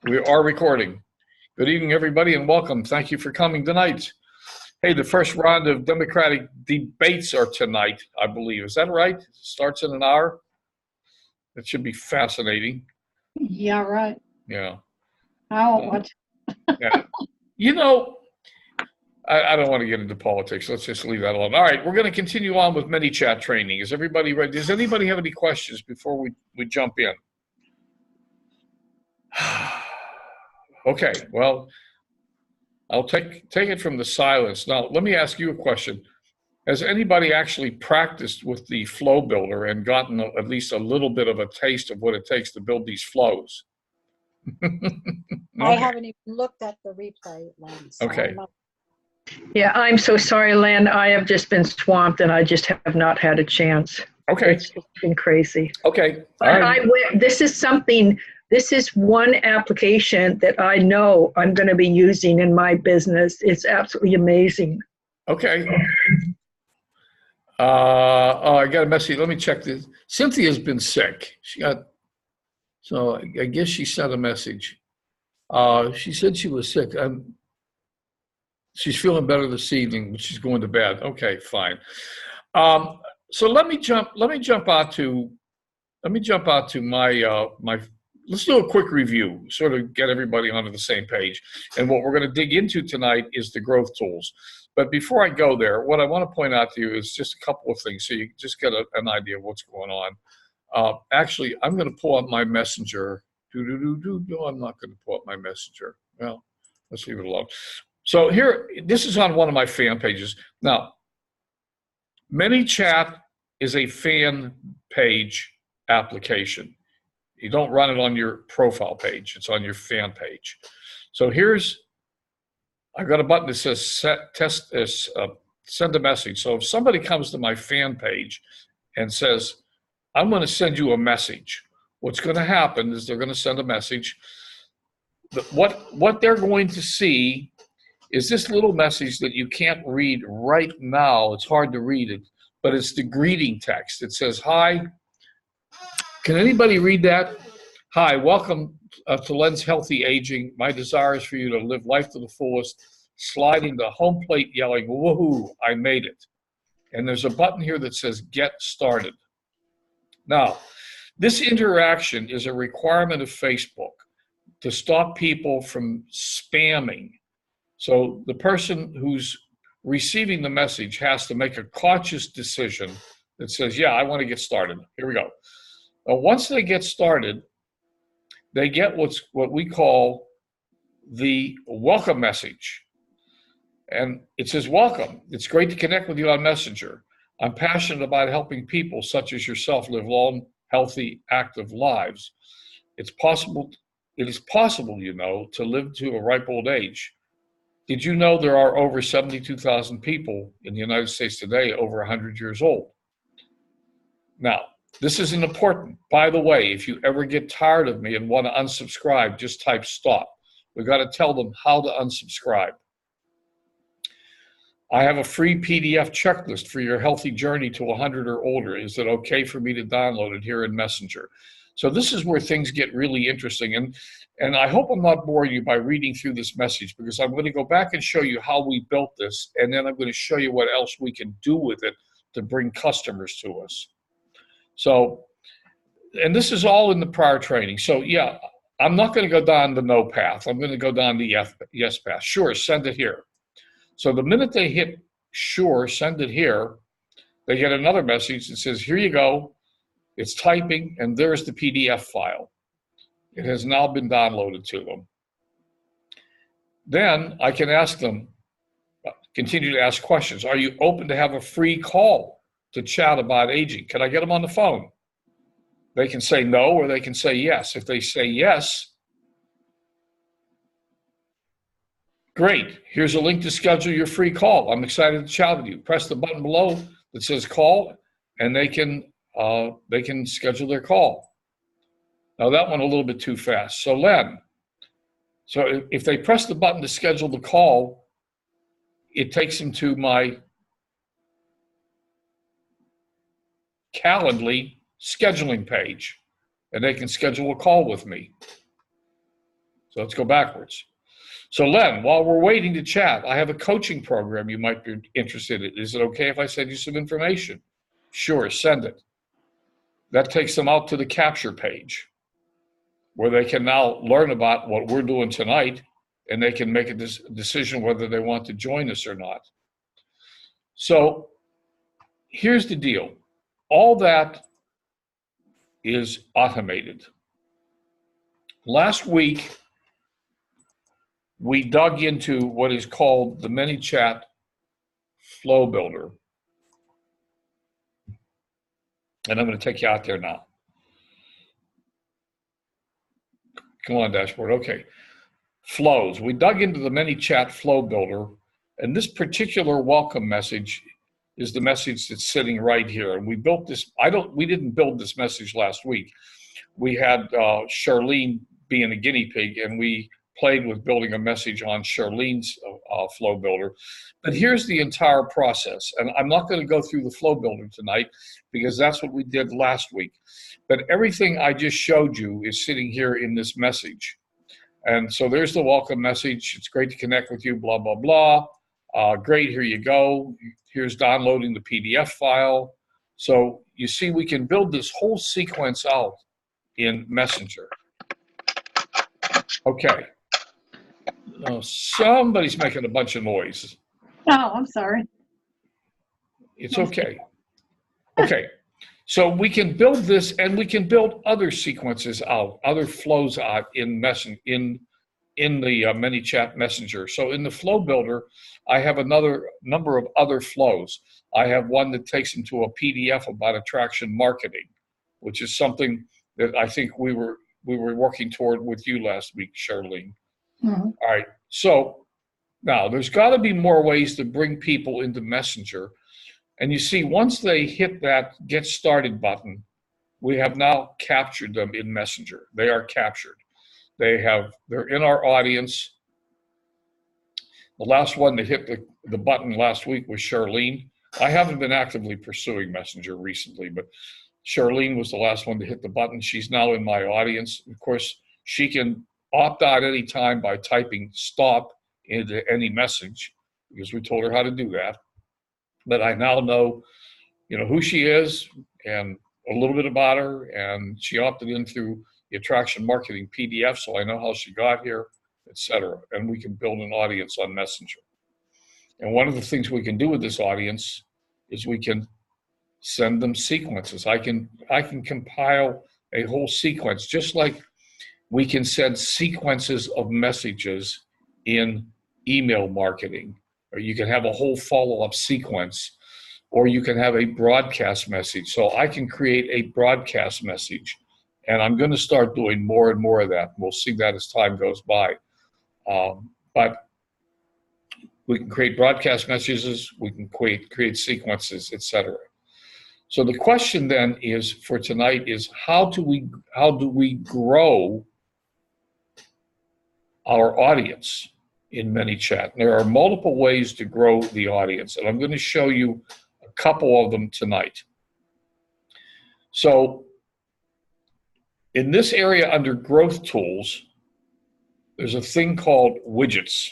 We are recording. Good evening, everybody, and welcome. Thank you for coming tonight. Hey, the first round of Democratic debates are tonight, I believe. Is that right? It starts in an hour. It should be fascinating. Yeah, right. Yeah. I won't watch. Yeah. You know, I don't want to get into politics. Let's just leave that alone. All right, we're going to continue on with Manychat training. Is everybody ready? Does anybody have any questions before we jump in? Okay, well, I'll take it from the silence. Now, let me ask you a question. Has anybody actually practiced with the flow builder and gotten at least a little bit of a taste of what it takes to build these flows? I haven't even looked at the replay, Len. So Okay. Yeah, I'm so sorry, Len. I have just been swamped and I just have not had a chance. Okay. It's been crazy. Okay. But All right. this is one application that I know I'm going to be using in my business. It's absolutely amazing. Okay. Oh, I got a message. Let me check this. Cynthia's been sick. So I guess she sent a message. She said she was sick. She's feeling better this evening, but she's going to bed. Okay, fine. So let me jump out to my. Let's do a quick review, sort of get everybody onto the same page. And what we're going to dig into tonight is the growth tools. But before I go there, what I want to point out to you is just a couple of things so you just get an idea of what's going on. Actually, I'm going to pull up my messenger. No, I'm not going to pull up my messenger. Well, let's leave it alone. So here, this is on one of my fan pages. Now, Manychat is a fan page application. You don't run it on your profile page. It's on your fan page. So I've got a button that says send a message. So if somebody comes to my fan page and says, I'm going to send you a message, what's going to happen is they're going to send a message. What they're going to see is this little message that you can't read right now. It's hard to read it, but it's the greeting text. It says, hi. Can anybody read that? Hi, welcome to Len's Healthy Aging. My desire is for you to live life to the fullest, sliding the home plate yelling, woohoo, I made it. And there's a button here that says get started. Now, this interaction is a requirement of Facebook to stop people from spamming. So the person who's receiving the message has to make a conscious decision that says, yeah, I want to get started. Here we go. Once they get started, they get what we call the welcome message. And it says, welcome. It's great to connect with you on Messenger. I'm passionate about helping people such as yourself live long, healthy, active lives. It is possible, to live to a ripe old age. Did you know there are over 72,000 people in the United States today over 100 years old? Now, this isn't important. By the way, if you ever get tired of me and want to unsubscribe, just type stop. We've got to tell them how to unsubscribe. I have a free PDF checklist for your healthy journey to 100 or older. Is it okay for me to download it here in Messenger? So this is where things get really interesting. And I hope I'm not boring you by reading through this message, because I'm going to go back and show you how we built this, and then I'm going to show you what else we can do with it to bring customers to us. So, and this is all in the prior training. So yeah, I'm not going to go down the no path. I'm going to go down the yes path. Sure, send it here. So the minute they hit sure, send it here, they get another message that says, here you go. It's typing, and there's the PDF file. It has now been downloaded to them. Then I can ask them, continue to ask questions. Are you open to have a free call to chat about aging? Can I get them on the phone? They can say no, or they can say yes. If they say yes, great. Here's a link to schedule your free call. I'm excited to chat with you. Press the button below that says call, and they can schedule their call. Now that one a little bit too fast. So Len, so if they press the button to schedule the call, it takes them to my Calendly scheduling page, and they can schedule a call with me. So let's go backwards. So Len, while we're waiting to chat, I have a coaching program you might be interested in. Is it okay if I send you some information? Sure, send it. That takes them out to the capture page where they can now learn about what we're doing tonight, and they can make a decision whether they want to join us or not. So here's the deal. All that is automated. Last week, we dug into what is called the Manychat Flow Builder. And I'm going to take you out there now. Come on, dashboard. Okay. Flows. We dug into the Manychat Flow Builder, and this particular welcome message is the message that's sitting right here. And we built this. We didn't build this message last week. We had Charlene being a guinea pig, and we played with building a message on Charlene's Flow Builder. But here's the entire process. And I'm not going to go through the Flow Builder tonight because that's what we did last week. But everything I just showed you is sitting here in this message. And so there's the welcome message. It's great to connect with you, blah, blah, blah. Great, here you go. Here's downloading the PDF file. So you see, we can build this whole sequence out in Messenger. Okay. Oh, somebody's making a bunch of noise. Oh, I'm sorry. It's okay. Okay. So we can build this, and we can build other sequences out, other flows out in the Manychat Messenger. So in the Flow Builder, I have another number of other flows. I have one that takes them to a PDF about attraction marketing, which is something that I think we were working toward with you last week, Charlene. Mhm. All right. So now there's got to be more ways to bring people into Messenger. And you see, once they hit that Get Started button, we have now captured them in Messenger. They are captured. They're in our audience. The last one that hit the button last week was Charlene. I haven't been actively pursuing Messenger recently, but Charlene was the last one to hit the button. She's now in my audience. Of course, she can opt out any time by typing stop into any message because we told her how to do that. But I now know, who she is and a little bit about her, and she opted in through the attraction marketing PDF, so I know how she got here, etc. And we can build an audience on Messenger. And one of the things we can do with this audience is we can send them sequences. I can compile a whole sequence, just like we can send sequences of messages in email marketing, or you can have a whole follow-up sequence, or you can have a broadcast message. So I can create a broadcast message, and I'm going to start doing more and more of that. We'll see that as time goes by. But we can create broadcast messages, we can create sequences, etc. So the question then is for tonight is how do we grow our audience in Manychat? There are multiple ways to grow the audience, and I'm going to show you a couple of them tonight. So in this area under growth tools, there's a thing called widgets.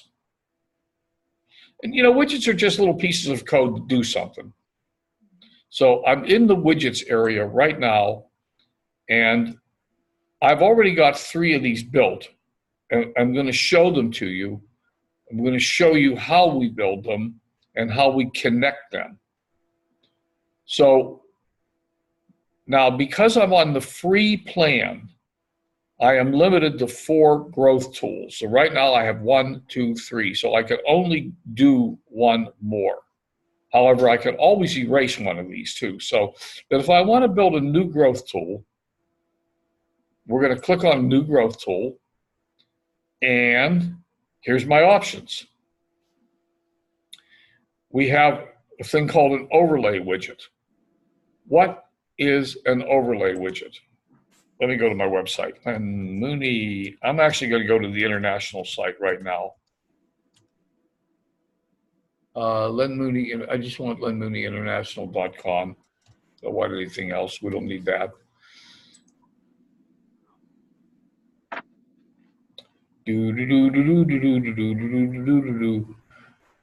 And widgets are just little pieces of code to do something. So I'm in the widgets area right now, and I've already got 3 of these built. And I'm going to show them to you. I'm going to show you how we build them and how we connect them. So now, because I'm on the free plan, I am limited to 4 growth tools. So right now I have 1, 2, 3. So I can only do 1 more. However, I can always erase one of these too. So that if I want to build a new growth tool, we're going to click on New Growth Tool. And here's my options. We have a thing called an overlay widget. What is an overlay widget? Let me go to my website. And Mooney, I'm actually going to go to the international site right now. Len Mooney, I just want lenmooneyinternational.com. Don't want anything else. We don't need that.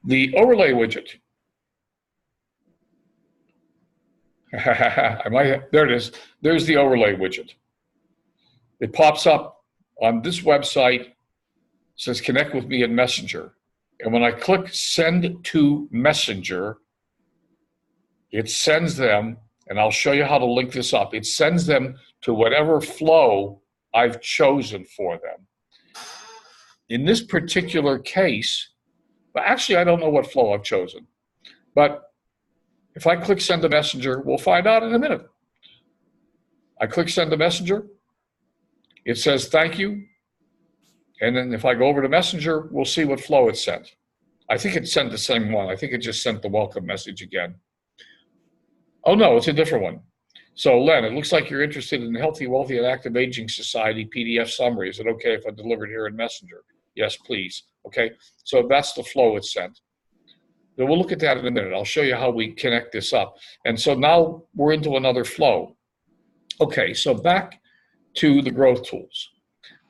The overlay widget. There it is. There's the overlay widget. It pops up on this website, says connect with me in Messenger. And when I click send to Messenger, it sends them, and I'll show you how to link this up. It sends them to whatever flow I've chosen for them. In this particular case, but actually I don't know what flow I've chosen. But if I click send to Messenger, we'll find out in a minute. I click send to Messenger. It says thank you. And then if I go over to Messenger, we'll see what flow it sent. I think it sent the same one. I think it just sent the welcome message again. Oh no, it's a different one. So Len, it looks like you're interested in Healthy, Wealthy, and Active Aging Society PDF summary. Is it okay if I deliver it here in Messenger? Yes, please. Okay, so that's the flow it sent. Then we'll look at that in a minute. I'll show you how we connect this up. And so now we're into another flow. Okay, so back to the growth tools.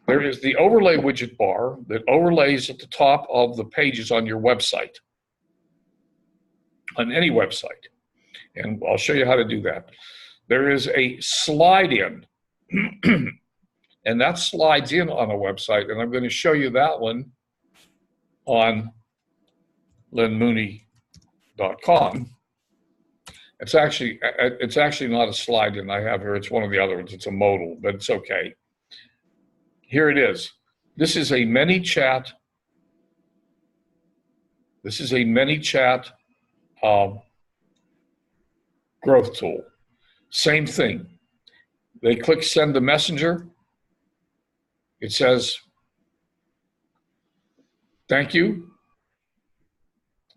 There is the overlay widget bar that overlays at the top of the pages on your website, on any website. And I'll show you how to do that. There is a slide in, and that slides in on a website, and I'm going to show you that one on lenmooney.com. It's actually not a slide in I have here. It's one of the other ones. It's a modal, but it's okay. Here it is. This is a Manychat. This is a Manychat growth tool. Same thing. They click send to Messenger. It says, thank you.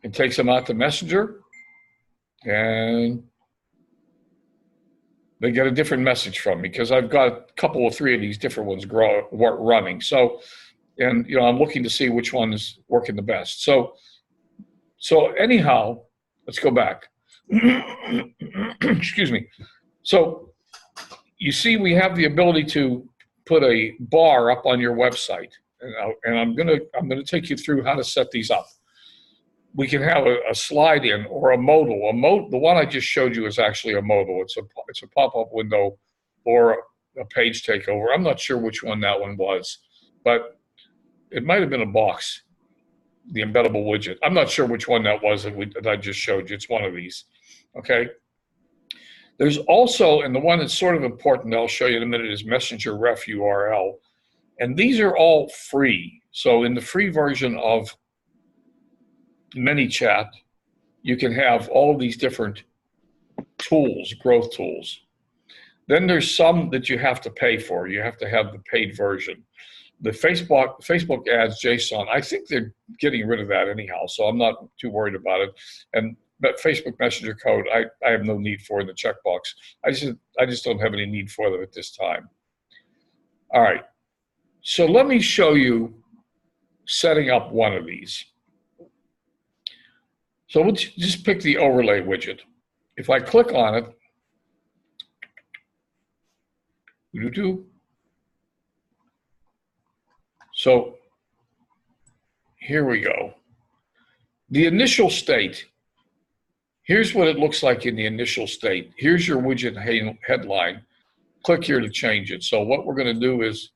It takes them out to Messenger, and they get a different message from me because I've got a couple or three of these different ones running. So, and you know, I'm looking to see which one is working the best. So anyhow, let's go back. Excuse me. So you see, we have the ability to put a bar up on your website, and I'm gonna take you through how to set these up. We can have a slide in or a modal. The one I just showed you is actually a modal. It's a pop-up window or a page takeover. I'm not sure which one that one was, but it might have been a box, the embeddable widget. I'm not sure which one that was that I just showed you. It's one of these, okay? There's also, and the one that's sort of important, I'll show you in a minute, is Messenger Ref URL. And these are all free. So in the free version of Manychat, you can have all these different tools, growth tools. Then there's some that you have to pay for. You have to have the paid version. The Facebook ads JSON, I think they're getting rid of that anyhow, so I'm not too worried about it. But Facebook Messenger code, I have no need for in the checkbox. I just don't have any need for them at this time. All right, so let me show you setting up one of these. So let's just pick the overlay widget. If I click on it, so here we go. The initial state, here's what it looks like in the initial state. Here's your widget headline. Click here to change it. So what we're going to do is,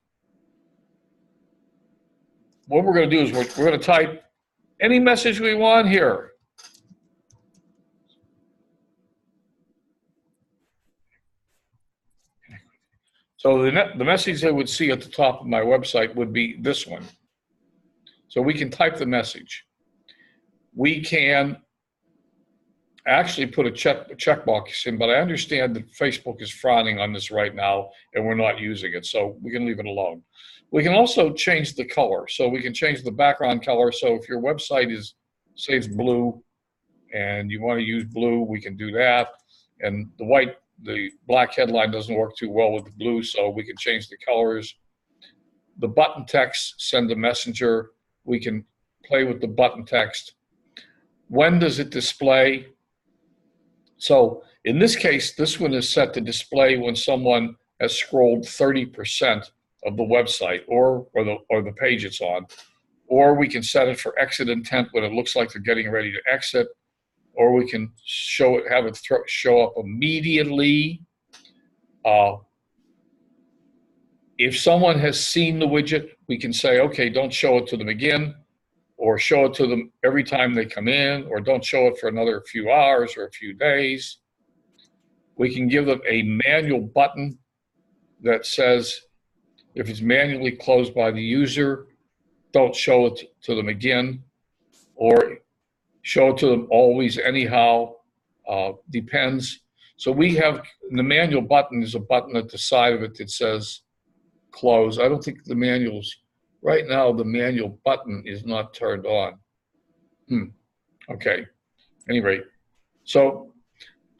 we're going to type any message we want here. So the message they would see at the top of my website would be this one. So we can type the message. We can actually put a checkbox in, but I understand that Facebook is frowning on this right now and we're not using it, so we can leave it alone. We can also change the color. So we can change the background color. So if your website is, say it's blue and you want to use blue, we can do that. And the black headline doesn't work too well with the blue, so we can change the colors. The button text, send a messenger. We can play with the button text. When does it display? So in this case, this one is set to display when someone has scrolled 30% of the website or the page it's on, or we can set it for exit intent when it looks like they're getting ready to exit, or we can have it show up immediately. If someone has seen the widget, we can say, okay, don't show it to them again, or show it to them every time they come in, or don't show it for another few hours or a few days. We can give them a manual button that says, if it's manually closed by the user, don't show it to them again, or show it to them always anyhow, depends. So we have, the manual button is a button at the side of it that says close. I don't think the manuals, right now the manual button is not turned on. Okay, anyway, so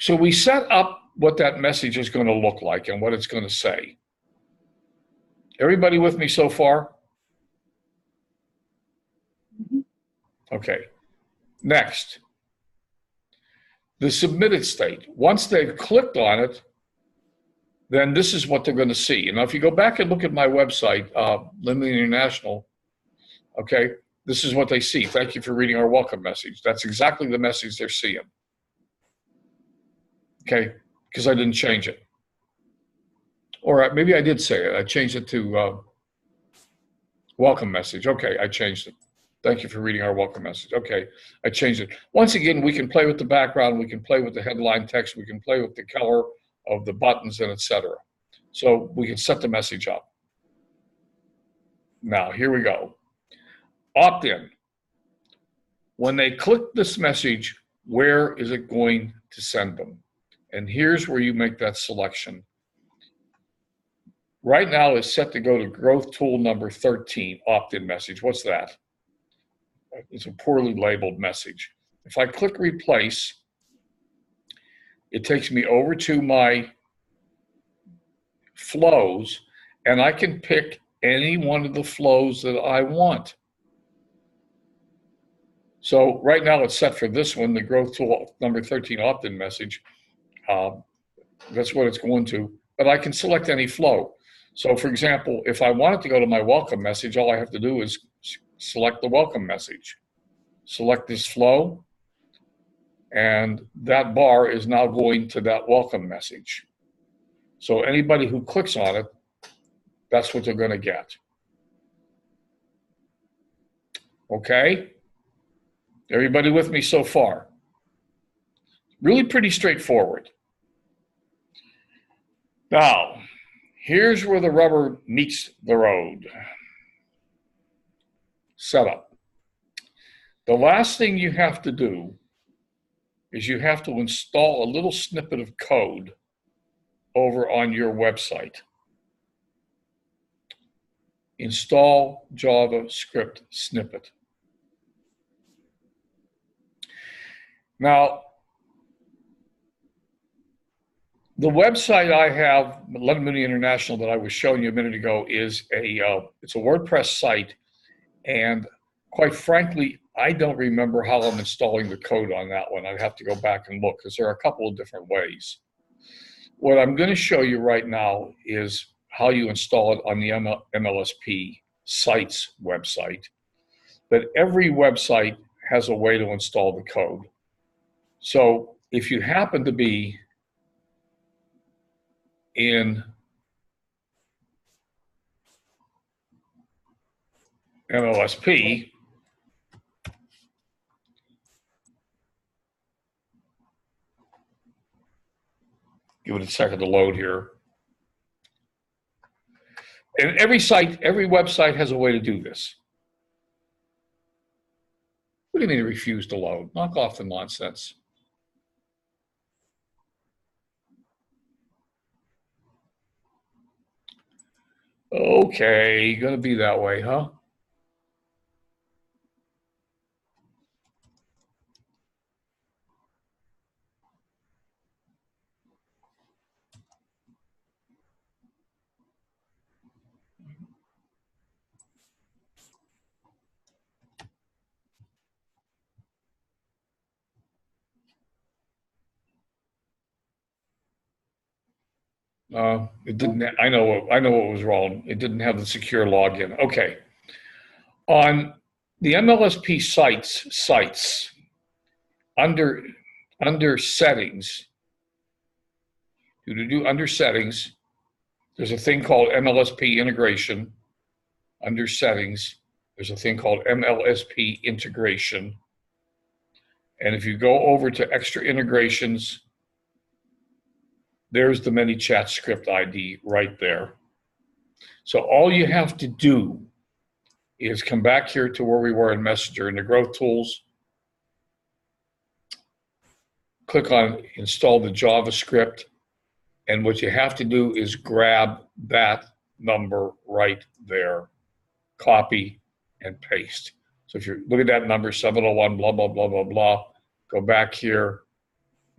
we set up what that message is going to look like and what it's going to say. Everybody with me so far? Okay, next. The submitted state. Once they've clicked on it, then this is what they're going to see. And now if you go back and look at my website, Lindley International, okay, this is what they see. Thank you for reading our welcome message. That's exactly the message they're seeing. Okay, because I didn't change it. Or maybe I did say it. I changed it to welcome message. Okay, I changed it. Thank you for reading our welcome message. Okay, I changed it. Once again, we can play with the background. We can play with the headline text. We can play with the color of the buttons and etc. So we can set the message up. Now, here we go. Opt-in. When they click this message, where is it going to send them? And here's where you make that selection. Right now it's set to go to growth tool number 13, opt-in message. What's that? It's a poorly labeled message. If I click replace, it takes me over to my flows, and I can pick any one of the flows that I want. So right now it's set for this one, the growth tool number 13 opt-in message. That's what it's going to, but I can select any flow. So for example, if I wanted to go to my welcome message, all I have to do is select the welcome message. Select this flow, and that bar is now going to that welcome message. So anybody who clicks on it, that's what they're going to get. Okay? Everybody with me so far? Really pretty straightforward. Now, here's where the rubber meets the road. Setup. The last thing you have to do is you have to install a little snippet of code over on your website. Install JavaScript snippet. Now, the website I have, London International, that I was showing you a minute ago, is it's a WordPress site, and quite frankly, I don't remember how I'm installing the code on that one. I'd have to go back and look because there are a couple of different ways. What I'm going to show you right now is how you install it on the MLSP site's website. But every website has a way to install the code. So if you happen to be in MLSP, give it a second to load here. And every website has a way to do this. What do you mean it refused to load? Knock off the nonsense. Okay, gonna be that way, huh? It didn't. I know what was wrong. It didn't have the secure login. Okay. On the MLSP sites under settings, under settings, there's a thing called MLSP integration. Under settings, there's a thing called MLSP integration. And if you go over to extra integrations, there's the Manychat script ID right there. So all you have to do is come back here to where we were in Messenger in the growth tools, click on install the JavaScript, and what you have to do is grab that number right there, copy and paste. So if you look at that number, 701, blah, blah, blah, blah, blah, go back here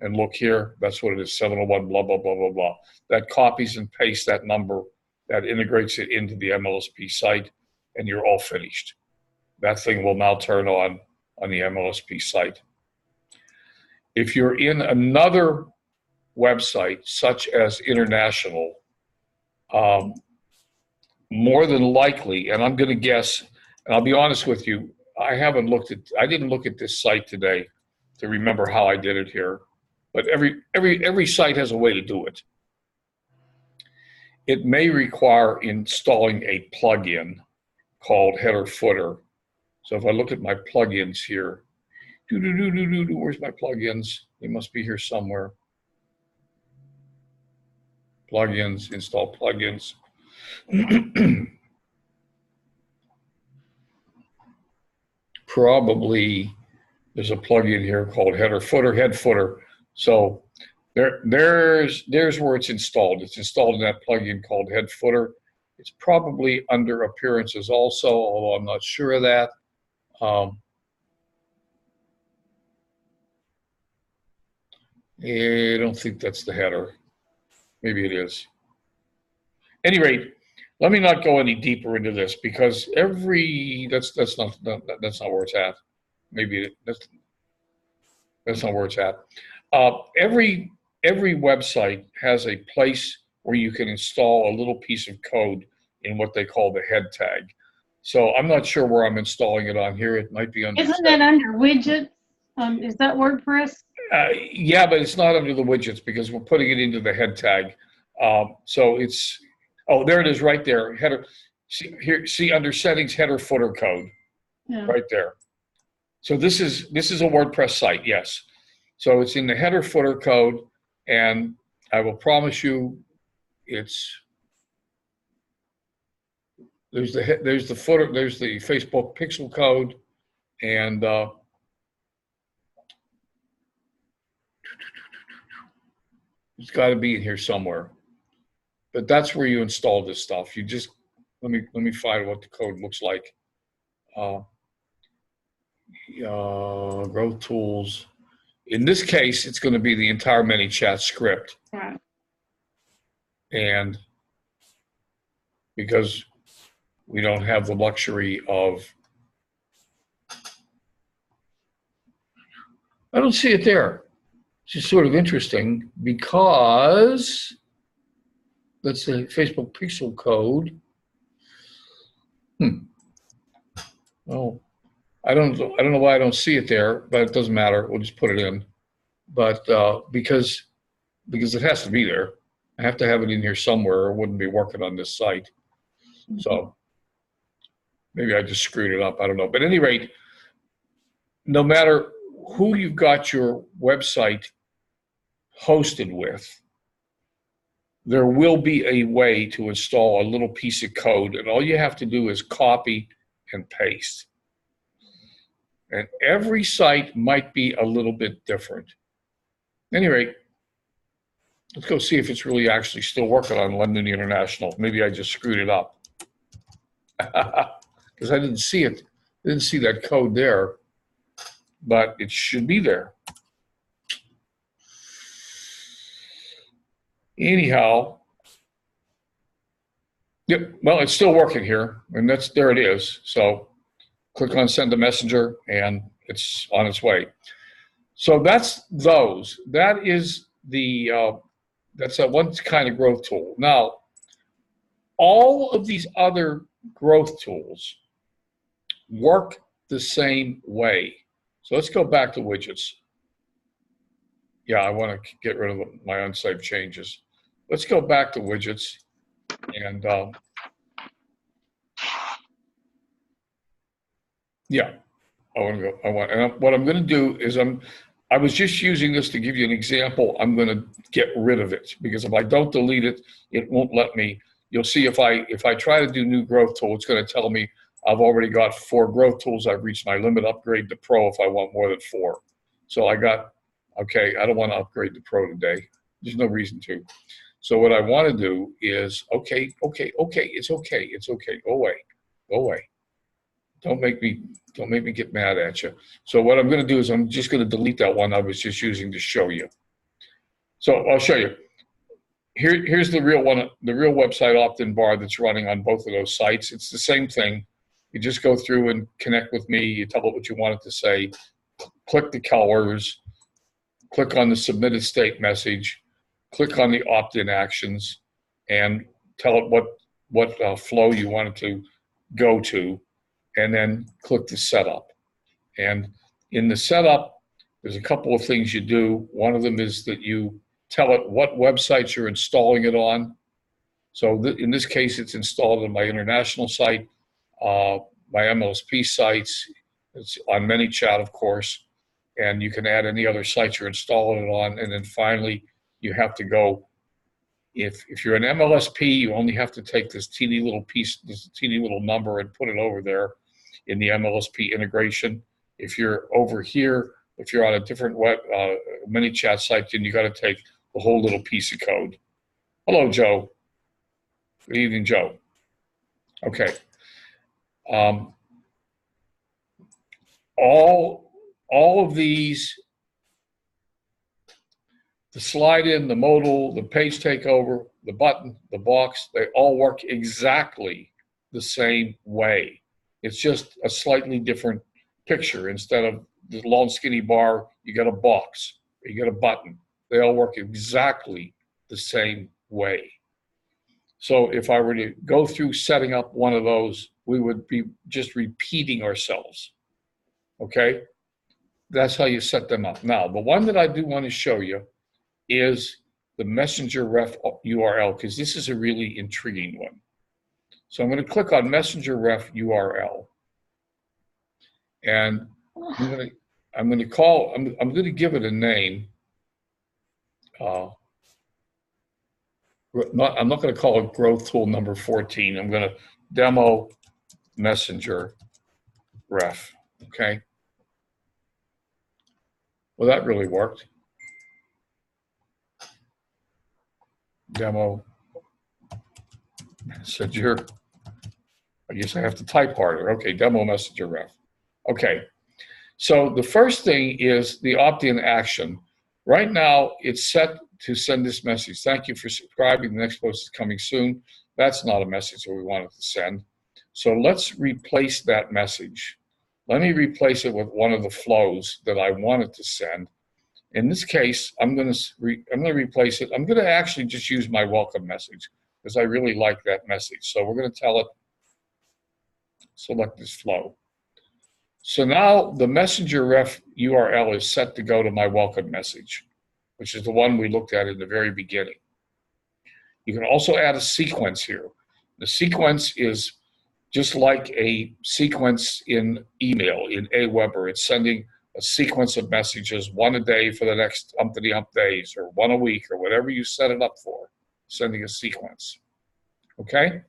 and look here, that's what it is, 701, blah, blah, blah, blah, blah. That copies and pastes that number, that integrates it into the MLSP site, and you're all finished. That thing will now turn on the MLSP site. If you're in another website, such as international, more than likely, and I'm going to guess, and I'll be honest with you, I didn't look at this site today to remember how I did it here, but every site has a way to do it. It may require installing a plugin called header footer. So if I look at my plugins here, where's my plugins? They must be here somewhere. Plugins, install plugins. Probably there's a plugin here called head footer. So there's where it's installed. It's installed in that plugin called head footer. It's probably under appearances also, although I'm not sure of that. I don't think that's the header. Maybe it is. At any rate, let me not go any deeper into this because that's not where it's at. Maybe that's not where it's at. Every website has a place where you can install a little piece of code in what they call the head tag. So I'm not sure where I'm installing it on here. It might be under. Isn't that under widgets? Is that WordPress? Yeah, but it's not under the widgets because we're putting it into the head tag. So it's, oh, there it is right there. Header. See under settings, header footer code. Yeah. Right there. So this is a WordPress site, yes. So it's in the header footer code, and I will promise you, there's the footer, there's the Facebook pixel code, and it's got to be in here somewhere. But that's where you install this stuff. You just let me find what the code looks like. Growth tools. In this case, it's going to be the entire Manychat script. Right. And because we don't have the luxury of, I don't see it there. It's just sort of interesting because that's the Facebook pixel code. Oh, I don't know why I don't see it there, but it doesn't matter. We'll just put it in. But because it has to be there, I have to have it in here somewhere, or I wouldn't be working on this site. So maybe I just screwed it up. I don't know. But at any rate, no matter who you've got your website hosted with, there will be a way to install a little piece of code, and all you have to do is copy and paste. And every site might be a little bit different. At any rate, let's go see if it's really actually still working on London International. Maybe I just screwed it up. Because I didn't see it. I didn't see that code there. But it should be there. Anyhow, yep, well, it's still working here. And there it is. So click on send a messenger and it's on its way. So that's those. That is the That's a one kind of growth tool. Now, all of these other growth tools work the same way. So let's go back to widgets. Yeah, I want to get rid of my unsaved changes. Let's go back to widgets and yeah, I want to go. What I'm going to do is I was just using this to give you an example. I'm going to get rid of it because if I don't delete it, it won't let me. You'll see if I try to do new growth tool, it's going to tell me I've already got 4 growth tools. I've reached my limit. Upgrade to Pro if I want more than 4. So I got, okay, I don't want to upgrade to Pro today. There's no reason to. So what I want to do is, okay, it's okay. Go away. Don't make me get mad at you. So what I'm going to do is I'm just going to delete that one I was just using to show you. So I'll show you. Here's the real one, the real website opt-in bar that's running on both of those sites. It's the same thing. You just go through and connect with me. You tell it what you want it to say. Click the colors. Click on the submitted state message. Click on the opt-in actions, and tell it what flow you want it to go to, and then click the setup. And in the setup, there's a couple of things you do. One of them is that you tell it what websites you're installing it on. So in this case, it's installed on my international site, my MLSP sites. It's on Manychat, of course, and you can add any other sites you're installing it on. And then finally, you have to go, if you're an MLSP, you only have to take this teeny little piece, this teeny little number, and put it over there in the MLSP integration. If you're over here, if you're on a different web Manychat site, then you got to take the whole little piece of code. Hello, Joe. Good evening, Joe. Okay. All of these, the slide in, the modal, the page takeover, the button, the box, they all work exactly the same way. It's just a slightly different picture. Instead of the long skinny bar, you get a box, you get a button. They all work exactly the same way. So if I were to go through setting up one of those, we would be just repeating ourselves. Okay? That's how you set them up. Now, the one that I do want to show you is the messenger ref URL, because this is a really intriguing one. So I'm going to click on messenger ref URL, and I'm going to give it a name. I'm not going to call it growth tool number 14. I'm going to demo messenger ref. Okay. Well, that really worked. Demo messenger. I guess I have to type harder. Okay, demo messenger ref. Okay. So the first thing is the opt-in action. Right now, it's set to send this message. Thank you for subscribing. The next post is coming soon. That's not a message that we wanted to send. So let's replace that message. Let me replace it with one of the flows that I wanted to send. In this case, I'm going to replace it. I'm going to actually just use my welcome message because I really like that message. So we're going to tell it, select this flow. So now the messenger ref URL is set to go to my welcome message, which is the one we looked at in the very beginning. You can also add a sequence here. The sequence is just like a sequence in email, in Aweber. It's sending a sequence of messages, one a day for the next umpty-ump days, or one a week, or whatever you set it up for, sending a sequence. Okay?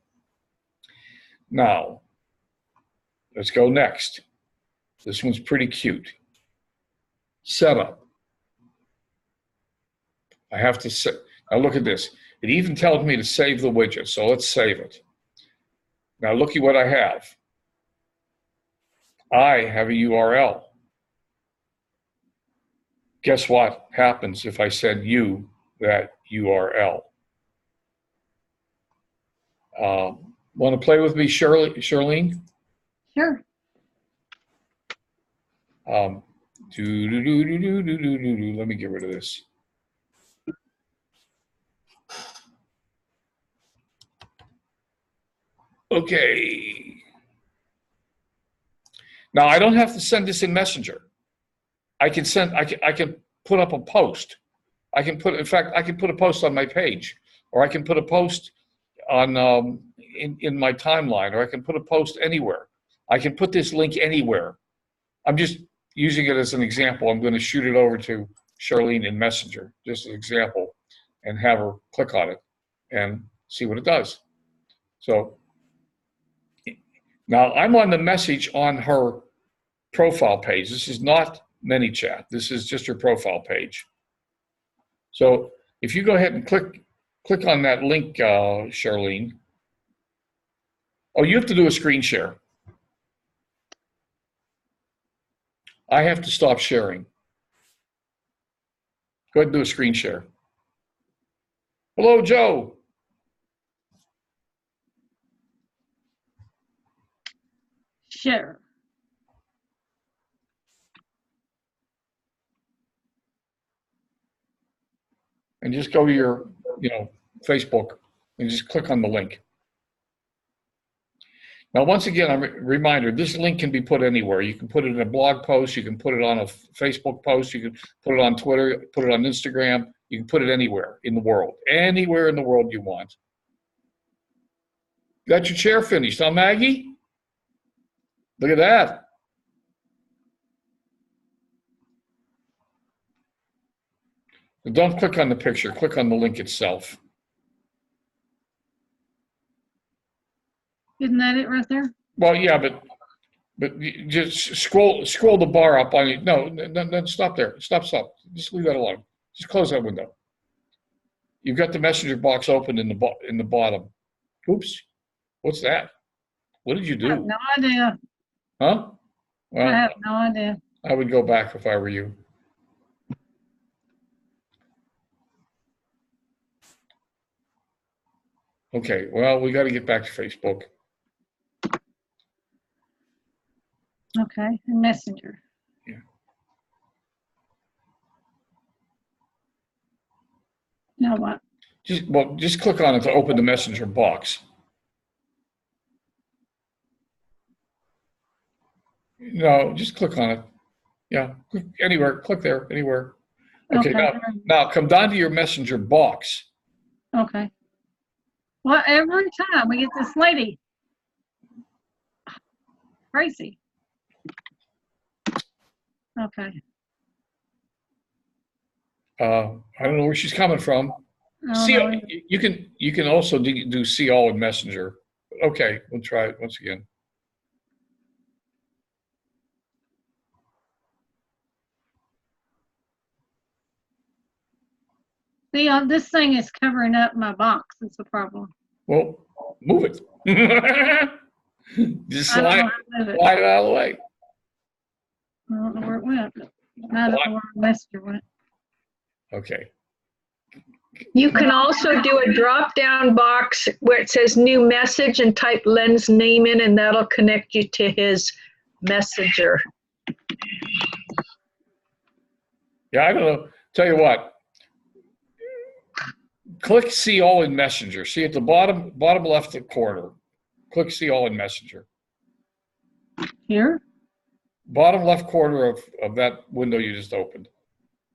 Now, let's go next. This one's pretty cute. Setup. I have to set, now look at this. It even tells me to save the widget, so let's save it. Now looky what I have. I have a URL. Guess what happens if I send you that URL? Want to play with me, Charlene? Sure. Let me get rid of this. Okay. Now I don't have to send this in Messenger. I can put up a post. In fact, I can put a post on my page, or I can put a post on in my timeline, or I can put a post anywhere. I can put this link anywhere. I'm just using it as an example. I'm going to shoot it over to Charlene in Messenger, just as an example, and have her click on it and see what it does. So now I'm on the message on her profile page. This is not Manychat. This is just her profile page. So if you go ahead and click on that link, Charlene. Oh, you have to do a screen share. I have to stop sharing. Go ahead and do a screen share. Hello, Joe. Share. And just go to your, Facebook and just click on the link. Now, once again, a reminder, this link can be put anywhere. You can put it in a blog post. You can put it on a Facebook post. You can put it on Twitter, put it on Instagram. You can put it anywhere in the world, anywhere in the world you want. Got your chair finished, huh, Maggie? Look at that. Don't click on the picture. Click on the link itself. Isn't that it right there? Well, yeah, but you just scroll the bar up on it. No, stop there. Stop. Just leave that alone. Just close that window. You've got the messenger box open in the bottom. Oops. What's that? What did you I have do? no idea. Huh? Well, I have no idea. I would go back if I were you. Okay, well, we got to get back to Facebook. Okay, and Messenger. Yeah. Now what? Just click on it to open the messenger box. No, just click on it. Yeah, click anywhere. Click there, anywhere. Okay, now come down to your messenger box. Okay. Well, every time we get this lady. Crazy. Okay. I don't know where she's coming from. See, you can also do see all in Messenger. Okay, we'll try it once again. See, this thing is covering up my box. That's the problem. Well, move it. Just slide it out of the way. I don't know where it went. I don't know where the messenger went. Okay. You can also do a drop-down box where it says new message and type Len's name in, and that'll connect you to his messenger. Yeah, I don't know. Tell you what. Click see all in Messenger. See at the bottom left corner. Click see all in Messenger. Here? Bottom left corner of that window you just opened.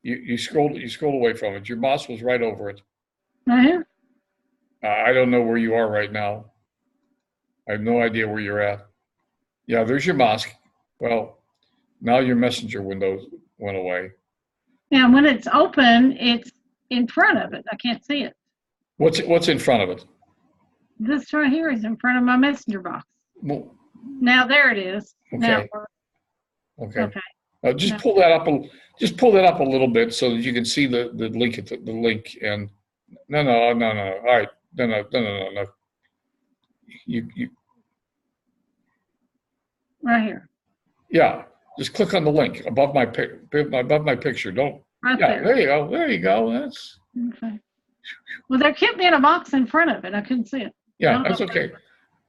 You scrolled away from it. Your mouse was right over it. Right here? I don't know where you are right now. I have no idea where you're at. Yeah, there's your mouse. Well, now your messenger window went away. Yeah, when it's open, it's in front of it. I can't see it. What's in front of it? This right here is in front of my messenger box. Well, now there it is. Okay. Now, okay. Just pull that up. Just pull that up a little bit so that you can see the link at the link. And no. All right. No. You. Right here. Yeah. Just click on the link above my picture. Don't. Right yeah. there. There you go. There you go. That's. Okay. Well, there kept being a box in front of it. I couldn't see it. Yeah, that's okay.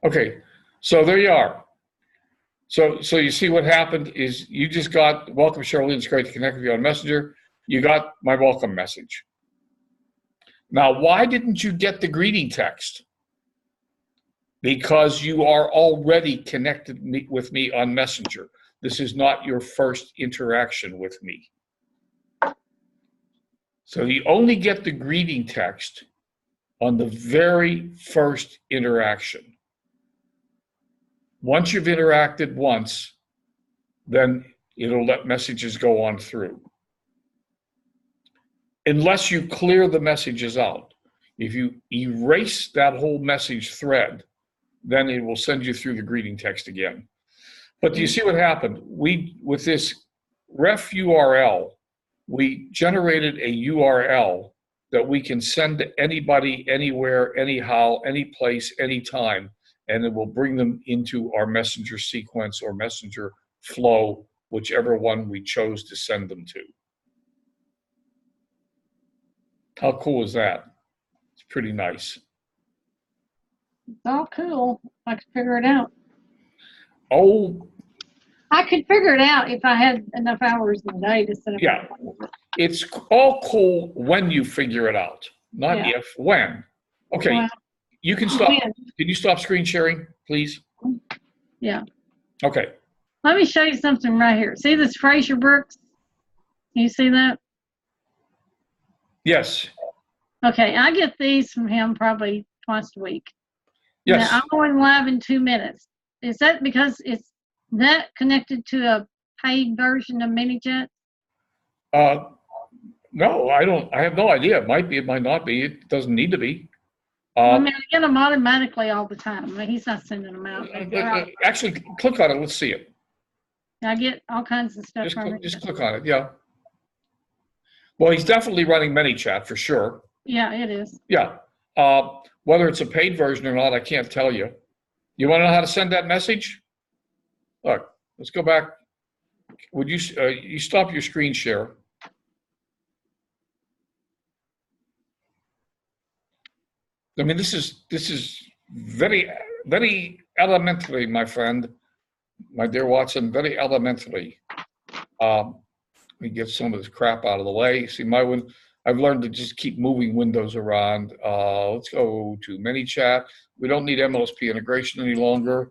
Okay. So there you are. So you see what happened is you just got, welcome Charlene, it's great to connect with you on Messenger. You got my welcome message. Now, why didn't you get the greeting text? because you are already connected with me on Messenger. This is not your first interaction with me. So you only get the greeting text on the very first interaction. Once you've interacted once, then it'll let messages go on through. Unless you clear the messages out. If you erase that whole message thread, then it will send you through the greeting text again. But do you see what happened? With this ref URL, we generated a URL that we can send to anybody, anywhere, anyhow, any place, anytime, and it will bring them into our messenger sequence or messenger flow, whichever one we chose to send them to. How cool is that? It's pretty nice. It's all cool. I could figure it out. Oh, I could figure it out if I had enough hours in the day to set up. yeah. It's all cool when you figure it out, not Yeah. if, when. Okay, Well, you can stop. when. Can you stop screen sharing, please? Yeah. Okay. Let me show you something right here. See this Fraser Brooks? You see that? Yes. Okay, I get these from him probably twice a week. Yes. Now, I'm going live in 2 minutes. Is that because it's that connected to a paid version of Manychat? No, I don't. I have no idea. It might be. It might not be. It doesn't need to be. I mean, I get them automatically all the time. I mean, he's not sending them out. Actually, click on it. Let's see it. I get all kinds of stuff from it. Just click on it. Yeah. Well, he's definitely running Manychat for sure. Yeah, it is. Yeah. Whether it's a paid version or not, I can't tell you. You want to know how to send that message? Look, let's go back. Would you you stop your screen share? I mean, this is very, very elementary, my friend, my dear Watson, very elementary. Let me get some of this crap out of the way. See, I've learned to just keep moving windows around. Let's go to Manychat. We don't need MLSP integration any longer.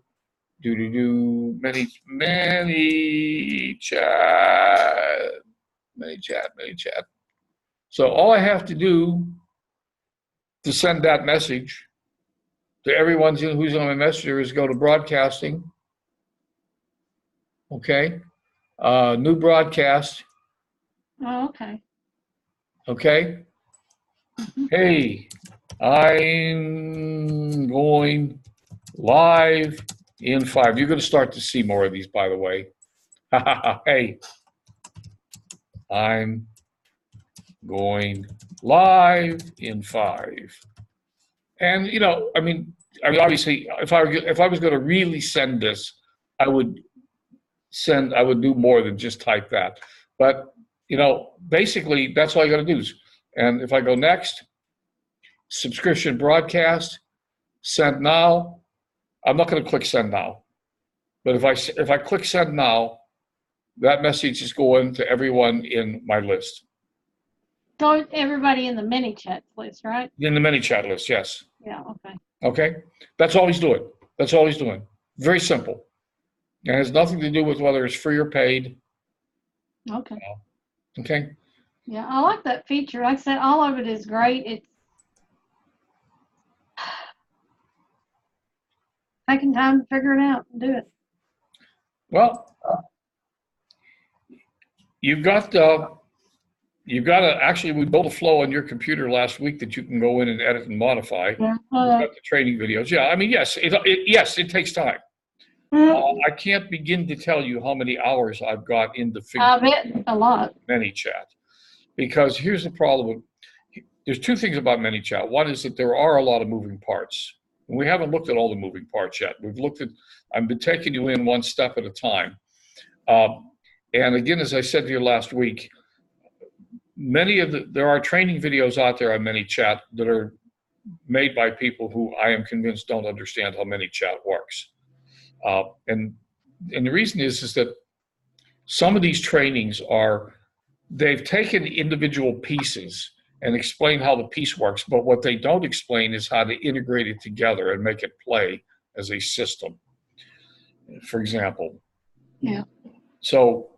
Manychat. So all I have to do to send that message to everyone who's on my messenger is go to broadcasting. Okay. New broadcast. Oh, okay. Okay. Hey, I'm going live in 5. You're going to start to see more of these, by the way. Hey, I'm going live in 5. And I mean, obviously, if I was going to really send this, I would do more than just type that. But basically, that's all you got to do. And if I go next, subscription broadcast, send now. I'm not going to click send now. But if I click send now, that message is going to everyone in my list. So everybody in the Manychat list, right? In the Manychat list, yes. Yeah, okay. Okay? That's all he's doing. That's all he's doing. Very simple. It has nothing to do with whether it's free or paid. Okay. Okay? Yeah, I like that feature. Like I said, all of it is great. It's taking time to figure it out and do it. Well, you've got to actually, we built a flow on your computer last week that you can go in and edit and modify. Yeah. We've got the training videos. Yeah, I mean, yes, it takes time. I can't begin to tell you how many hours I've got into I bet a lot. Manychat. Because here's the problem. There's two things about Manychat. One is that there are a lot of moving parts. And we haven't looked at all the moving parts yet. I've been taking you in one step at a time. And again, as I said to you last week, there are training videos out there on Manychat that are made by people who I am convinced don't understand how Manychat works. And the reason is that some of these trainings they've taken individual pieces and explain how the piece works, but what they don't explain is how to integrate it together and make it play as a system, for example. Yeah. So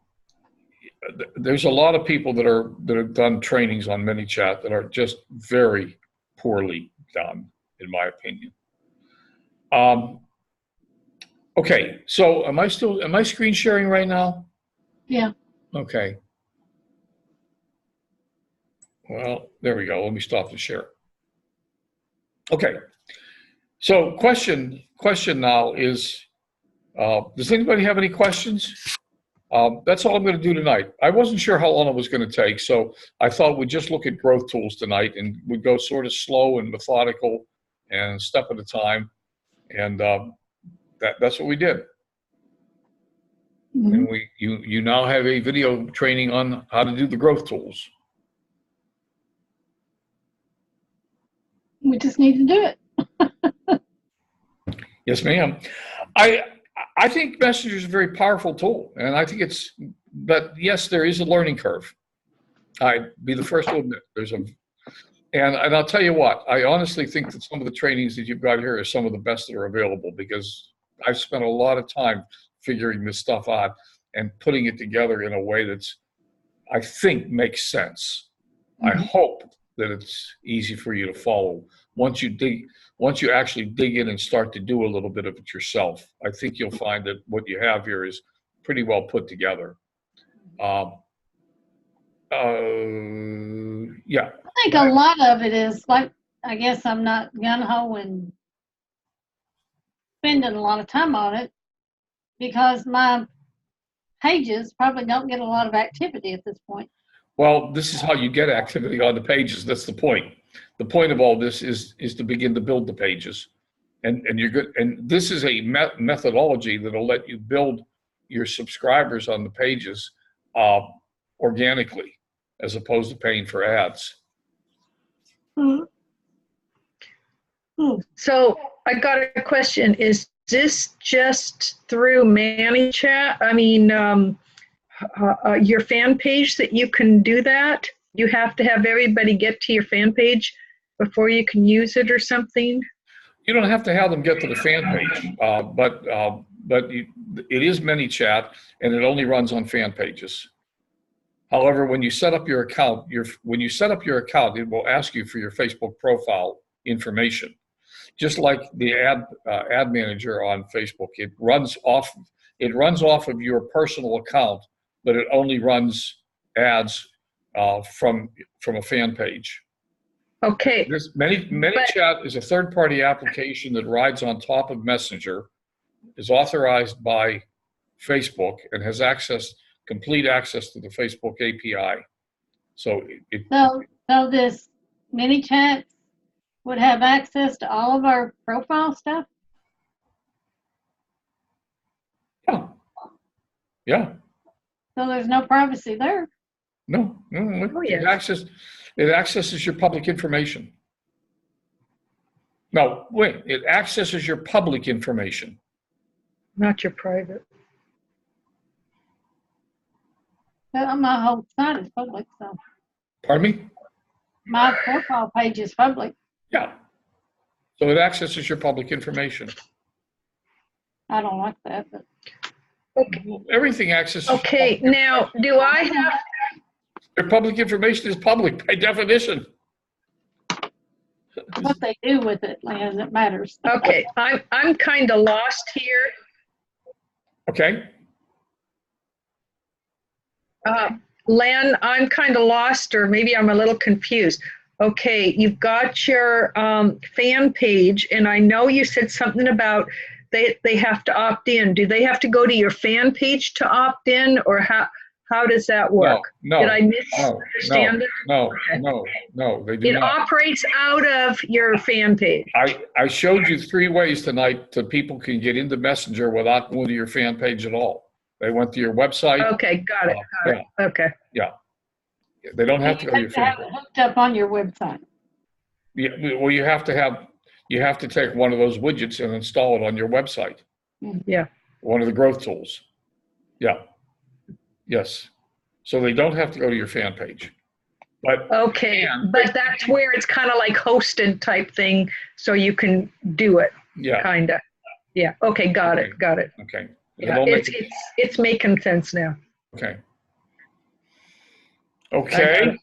there's a lot of people that have done trainings on Manychat that are just very poorly done, in my opinion. Okay, so am I screen sharing right now? Yeah. Okay. Well, there we go. Let me stop the share. Okay. So question now is, does anybody have any questions? That's all I'm going to do tonight. I wasn't sure how long it was going to take, so I thought we'd just look at growth tools tonight, and we'd go sort of slow and methodical and step at a time, and that's what we did. Mhm. And you now have a video training on how to do the growth tools. We just need to do it. Yes, ma'am. I think Messenger is a very powerful tool, and I think but yes, there is a learning curve. I'd be the first to admit and I'll tell you what, I honestly think that some of the trainings that you've got here are some of the best that are available, because I've spent a lot of time figuring this stuff out and putting it together in a way that's, I think, makes sense. I hope that it's easy for you to follow. Once you actually dig in and start to do a little bit of it yourself, I think you'll find that what you have here is pretty well put together. Yeah. I think a lot of it is like, I guess I'm not gung-ho and spending a lot of time on it, because my pages probably don't get a lot of activity at this point. Well, this is how you get activity on the pages. That's the point. The point of all this is to begin to build the pages, and you're good. And this is a methodology that'll let you build your subscribers on the pages organically, as opposed to paying for ads. So I got a question. Is this just through Manychat? I mean, your fan page that you can do that? You have to have everybody get to your fan page before you can use it or something? You don't have to have them get to the fan page, but it is Manychat, and it only runs on fan pages. However, when you set up your account, it will ask you for your Facebook profile information. Just like the ad manager on Facebook, it runs off of your personal account, but it only runs ads from a fan page. Okay. Manychat is a third-party application that rides on top of Messenger, is authorized by Facebook, and has complete access to the Facebook API. So So this Manychat would have access to all of our profile stuff? Yeah. So there's no privacy there? No. Oh, yes. It accesses your public information. No, wait, it accesses your public information. Not your private. But my whole site is public, so Pardon me? my profile page is public. Yeah. So it accesses your public information. I don't like that, but Okay. Everything accesses. Okay. Now, do I have? Your public information is public by definition. what they do with it, Lynn, it matters. Okay. I'm kind of lost here. Okay. Len, I'm kind of lost, or maybe I'm a little confused. Okay, you've got your fan page, and I know you said something about they have to opt in. Do they have to go to your fan page to opt in, or how does that work? No. Did I misunderstand it? No, they do It not. operates out of your fan page. I showed you 3 ways tonight that people can get into Messenger without going to your fan page at all. They went to your website. Okay, got it. Okay. Yeah. They don't have to go to your fan have page. it hooked up on your website. Yeah, well, you have to take one of those widgets and install it on your website. Yeah. One of the growth tools. Yeah. Yes. So they don't have to go to your fan page. But Okay, but that's where it's kind of like hosted type thing, so you can do it, yeah. kind of. Yeah, okay, got Okay. it, got it. Okay. Yeah, Don't make it's making sense now. okay. I got Okay. it.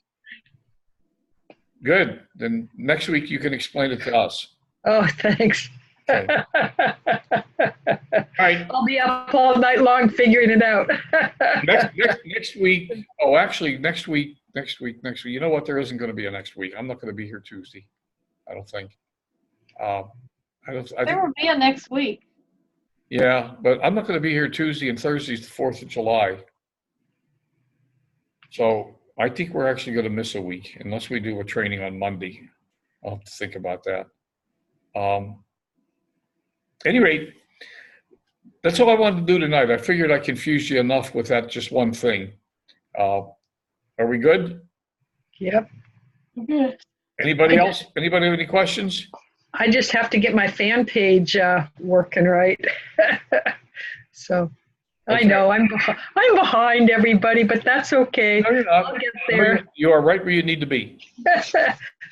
Good. Then next week you can explain it to us. Oh, thanks. Okay. All right. I'll be up all night long figuring it out. Next week. Oh, actually, next week. You know what? There isn't going to be a next week. I'm not going to be here Tuesday. I don't think. I don't. I There think. will be a next week. Yeah, but I'm not going to be here Tuesday, and Thursday's the 4th of July. So I think we're actually going to miss a week unless we do a training on Monday. I'll have to think about that. Any rate, that's all I wanted to do tonight. I figured I confused you enough with that just one thing. Are we good? Yep. Good. Anybody else? Anybody have any questions? I just have to get my fan page working right. So I Okay. know I'm behind everybody, but that's okay. No, you're not. I'll get there. You are right where you need to be.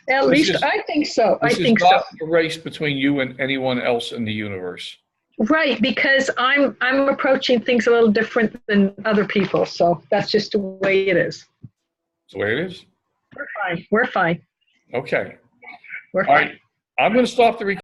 At least is- I think so. I This is think so. not a race between you and anyone else in the universe. Right, because I'm approaching things a little different than other people. So that's just the way it is. That's the way it is. We're fine. We're fine. Okay. We're All fine. right. I'm going to stop the recording.